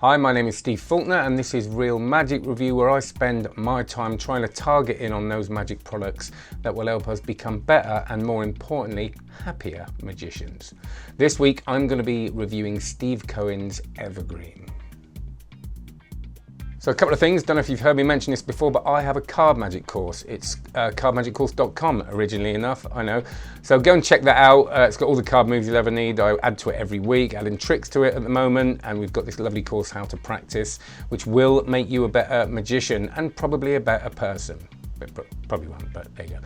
Hi, my name is Steve Faulkner and this is Real Magic Review, where I spend my time trying to target in on those magic products that will help us become better and, more importantly, happier magicians. This week I'm going to be reviewing Steve Cohen's Evergreen. So a couple of things, don't know if you've heard me mention this before, but I have a card magic course. It's cardmagiccourse.com, originally enough, I know. So go and check that out. It's got all the card moves you'll ever need. I add to it every week, adding tricks to it at the moment. And we've got this lovely course, How to Practice, which will make you a better magician and probably a better person. Probably won't, but there you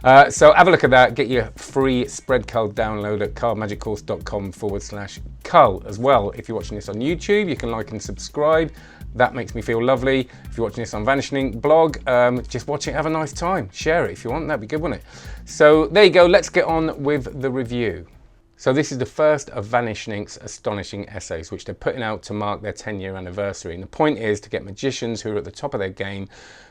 go. So have a look at that. Get your free spread card download at cardmagiccourse.com/cull as well. If you're watching this on YouTube, you can like and subscribe. That makes me feel lovely. If you're watching this on Vanishing Inc blog, just watch it, have a nice time. Share it if you want, that'd be good, wouldn't it? So there you go, let's get on with the review. So this is the first of Vanishing Inc's Astonishing Essays, which they're putting out to mark their 10-year anniversary. And the point is to get magicians who are at the top of their game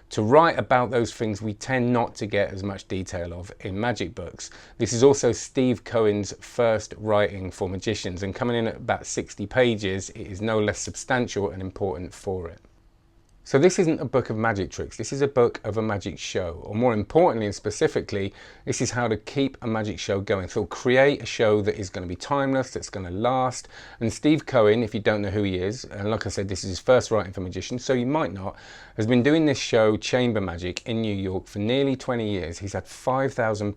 to write about those things we tend not to get as much detail of in magic books. This is also Steve Cohen's first writing for magicians, and coming in at about 60 pages, it is no less substantial and important for it. So this isn't a book of magic tricks, this is a book of a magic show, or more importantly and specifically, this is how to keep a magic show going. So create a show that is going to be timeless, that's going to last. And Steve Cohen, if you don't know who he is, and like I said, this is his first writing for magicians, so you might not, has been doing this show, Chamber Magic, in New York for nearly 20 years. He's had 5,000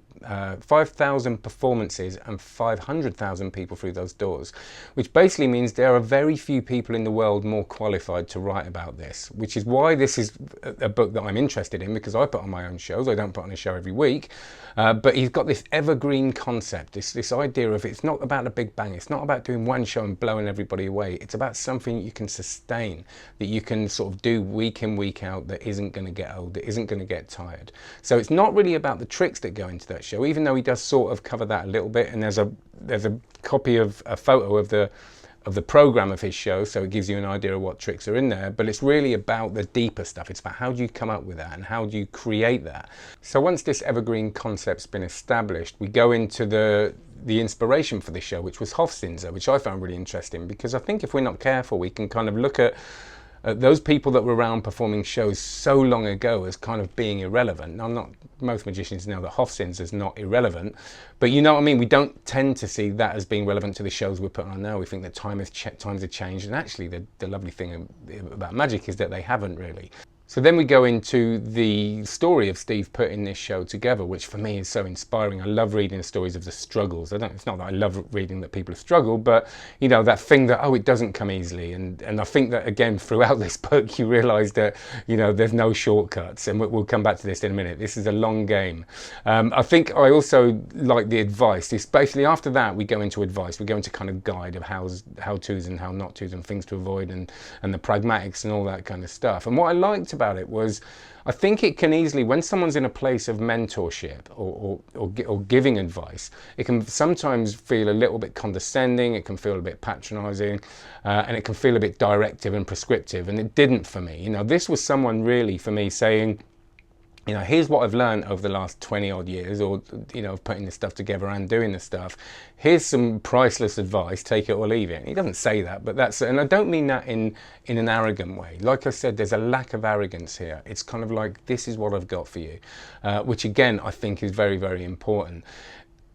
performances and 500,000 people through those doors, which basically means there are very few people in the world more qualified to write about this, which is why this is a book that I'm interested in, because I put on my own shows. I don't put on a show every week, but he's got this evergreen concept, this idea of it's not about a big bang, it's not about doing one show and blowing everybody away, it's about something you can sustain, that you can sort of do week in, week out, that isn't going to get old, that isn't going to get tired. So it's not really about the tricks that go into that show, even though he does sort of cover that a little bit, and there's a copy of a photo of the program of his show, so it gives you an idea of what tricks are in there, but it's really about the deeper stuff. It's about how do you come up with that and how do you create that. So once this evergreen concept's been established, we go into the inspiration for this show, which was Hofzinser, which I found really interesting, because I think if we're not careful, we can kind of look at those people that were around performing shows so long ago as kind of being irrelevant. Now, most magicians know that Hofzinser is not irrelevant, but you know what I mean? We don't tend to see that as being relevant to the shows we're putting on now. We think that times have changed, and actually the lovely thing about magic is that they haven't really. So then we go into the story of Steve putting this show together, which for me is so inspiring. I love reading the stories of the struggles. It's not that I love reading that people have struggled, but you know, that thing that, oh, it doesn't come easily. And I think that again, throughout this book, you realize that, you know, there's no shortcuts, and we'll come back to this in a minute. This is a long game. I think I also like the advice. It's basically after that, we go into advice. We go into kind of guide of how-tos and how not tos and things to avoid and the pragmatics and all that kind of stuff. And what I liked about it was, I think it can easily, when someone's in a place of mentorship or giving advice, it can sometimes feel a little bit condescending, it can feel a bit patronizing, and it can feel a bit directive and prescriptive, and it didn't for me. You know, this was someone really, for me, saying, you know, here's what I've learned over the last 20 odd years, or, you know, putting this stuff together and doing this stuff. Here's some priceless advice, take it or leave it. He doesn't say that, but that's, and I don't mean that in an arrogant way. Like I said, there's a lack of arrogance here. It's kind of like, this is what I've got for you, which again, I think is very, very important.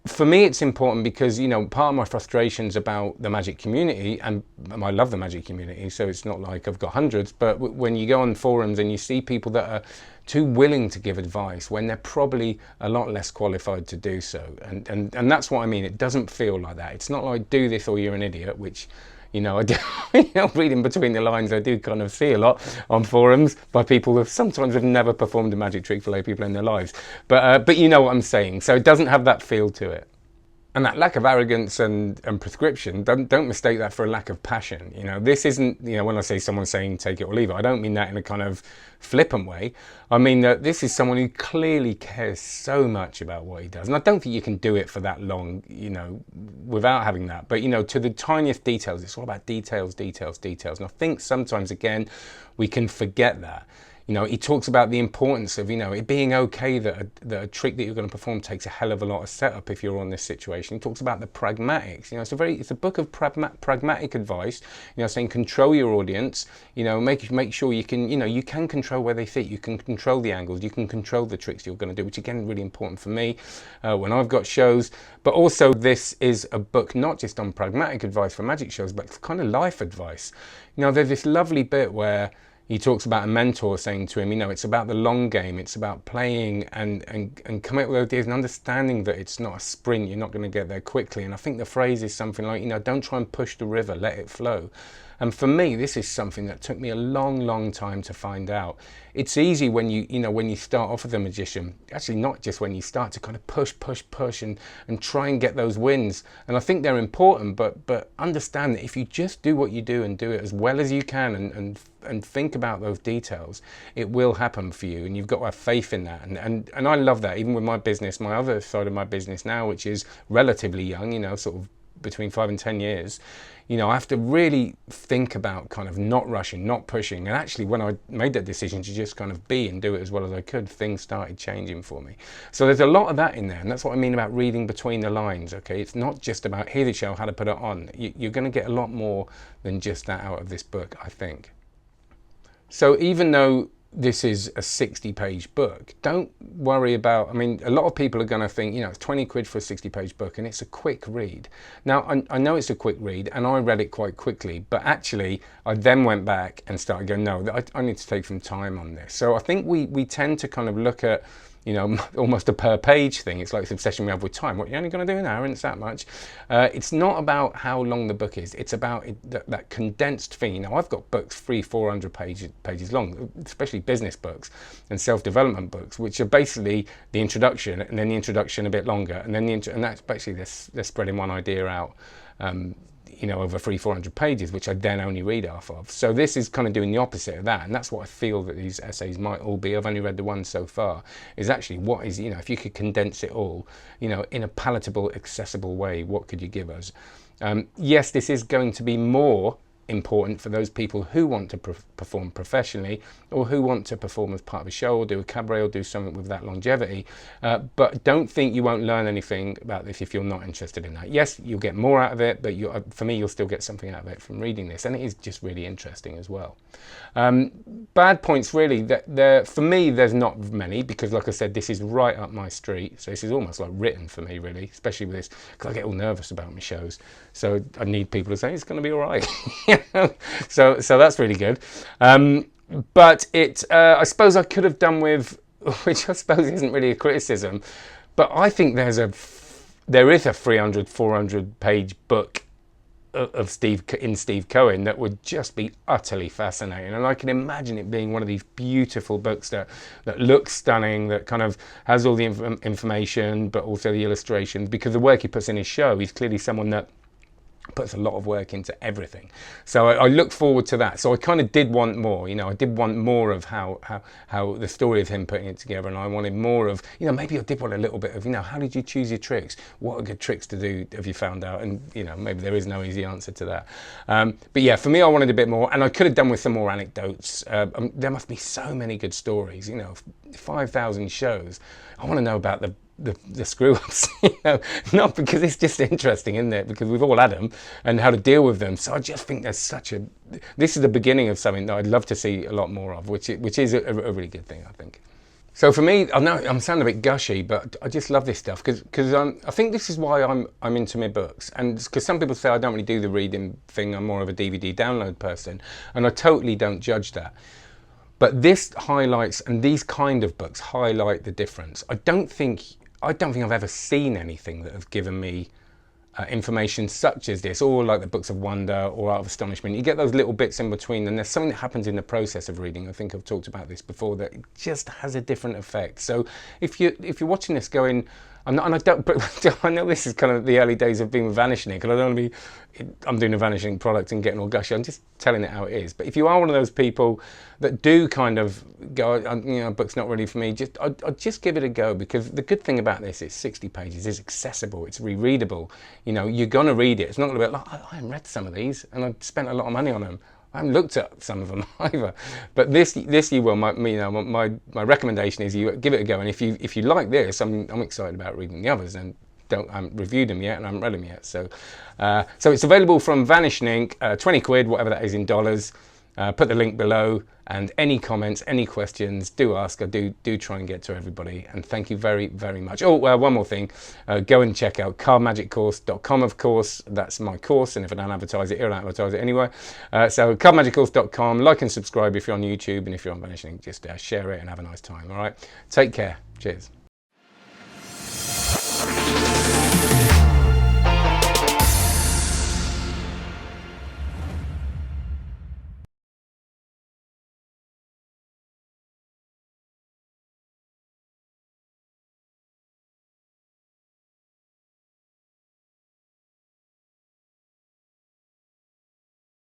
For me, it's important because, you know, part of my frustrations about the magic community, and I love the magic community, so it's not like I've got hundreds, but when you go on forums and you see people that are too willing to give advice when they're probably a lot less qualified to do so, and that's what I mean. It doesn't feel like that. It's not like do this or you're an idiot, which, you know, I do, you know, reading between the lines, I do kind of see a lot on forums by people who sometimes have never performed a magic trick for lay people in their lives. But you know what I'm saying. So it doesn't have that feel to it. And that lack of arrogance and prescription, don't mistake that for a lack of passion. You know, this isn't, you know, when I say someone saying take it or leave it, I don't mean that in a kind of flippant way. I mean that this is someone who clearly cares so much about what he does. And I don't think you can do it for that long, you know, without having that. But, you know, to the tiniest details, it's all about details, details, details. And I think sometimes, again, we can forget that. You know, he talks about the importance of, you know, it being okay that a trick that you're going to perform takes a hell of a lot of setup if you're on this situation. He talks about the pragmatics. You know, it's a book of pragmatic advice. You know, saying control your audience. You know, make sure you can, you know, you can control where they sit. You can control the angles. You can control the tricks you're going to do, which again, really important for me when I've got shows. But also, this is a book not just on pragmatic advice for magic shows, but kind of life advice. You know, there's this lovely bit where he talks about a mentor saying to him, you know, it's about the long game, it's about playing and coming up with ideas and understanding that it's not a sprint, you're not going to get there quickly. And I think the phrase is something like, you know, don't try and push the river, let it flow. And for me, this is something that took me a long time to find out. It's easy when when you start off as a magician, actually not just when you start, to kind of push and try and get those wins. And I think they're important, but understand that if you just do what you do and do it as well as you can and think about those details, it will happen for you, and you've got to have faith in that. And I love that, even with my business, my other side of my business now, which is relatively young, you know, sort of between 5 and 10 years, you know, I have to really think about kind of not rushing, not pushing. And actually, when I made that decision to just kind of be and do it as well as I could, things started changing for me. So there's a lot of that in there, and that's what I mean about reading between the lines, okay? It's not just about, here's the show, how to put it on. You're going to get a lot more than just that out of this book, I think. So even though this is a 60-page book, don't worry about, I mean, a lot of people are going to think, you know, it's 20 quid for a 60-page book and it's a quick read. Now, I know it's a quick read and I read it quite quickly, but actually I then went back and started going, no, I need to take some time on this. So I think we tend to kind of look at, you know, almost a per page thing. It's like this obsession we have with time. What, you're only going to do an hour and it's that much? It's not about how long the book is. It's about that condensed thing. You know, I've got books 300-400 pages long, especially business books and self-development books, which are basically the introduction and then the introduction a bit longer. And then and that's basically they're spreading one idea out, you know, over 300-400 pages, which I then only read half of. So this is kind of doing the opposite of that, and that's what I feel that these essays might all be. I've only read the one so far. Is actually what is, you know, if you could condense it all, you know, in a palatable, accessible way, what could you give us? Yes, this is going to be more important for those people who want to perform professionally, or who want to perform as part of a show, or do a cabaret, or do something with that longevity. But don't think you won't learn anything about this if you're not interested in that. Yes, you'll get more out of it, but for me, you'll still get something out of it from reading this, and it is just really interesting as well. Bad points, really, for me, there's not many, because like I said, this is right up my street. So this is almost like written for me, really, especially with this, because I get all nervous about my shows. So I need people to say it's going to be all right. So that's really good. But I suppose I could have done with, which I suppose isn't really a criticism, but I think there is a 300-400 page book of Steve Cohen that would just be utterly fascinating, and I can imagine it being one of these beautiful books that looks stunning, that kind of has all the information but also the illustrations, because the work he puts in his show, he's clearly someone that puts a lot of work into everything. So I look forward to that. So I kind of did want more, you know, I did want more of how the story of him putting it together, and I wanted more of, you know, maybe I did want a little bit of, you know, how did you choose your tricks? What are good tricks to do, have you found out? And, you know, maybe there is no easy answer to that. But yeah, for me, I wanted a bit more, and I could have done with some more anecdotes. There must be so many good stories, you know, 5,000 shows. I want to know about the screw-ups, you know, not because it's just interesting, isn't it? Because we've all had them, and how to deal with them. So I just think there's this is the beginning of something that I'd love to see a lot more of, which is a really good thing, I think. So for me, I know I'm sounding a bit gushy, but I just love this stuff because I think this is why I'm into my books, and because some people say I don't really do the reading thing, I'm more of a DVD download person, and I totally don't judge that. But this highlights, and these kind of books highlight the difference. I don't think I've ever seen anything that have given me information such as this, or like the Books of Wonder or Art of Astonishment. You get those little bits in between, and there's something that happens in the process of reading. I think I've talked about this before, that it just has a different effect. So if you're watching this going, but I know this is kind of the early days of being with Vanishing Inc, because I don't want to be, I'm doing a Vanishing product and getting all gushy. I'm just telling it how it is. But if you are one of those people that do kind of go, you know, book's not really for me, I'd just give it a go, because the good thing about this is 60 pages, it's accessible, it's rereadable. You know, you're going to read it. It's not going to be like, I haven't read some of these and I've spent a lot of money on them. I haven't looked at some of them either, but this you will. My recommendation is you give it a go, and if you like this, I'm excited about reading the others, and I haven't reviewed them yet, and I haven't read them yet. So it's available from Vanishing Inc. 20 quid, whatever that is in dollars. Put the link below, and any comments, any questions, do ask. I do try and get to everybody, and thank you very, very much. Oh, one more thing, go and check out cardmagiccourse.com, of course. That's my course, and if I don't advertise it here, I don't advertise it anyway. So cardmagiccourse.com, like and subscribe if you're on YouTube, and if you're on Vanishing, just share it and have a nice time. All right, take care. Cheers.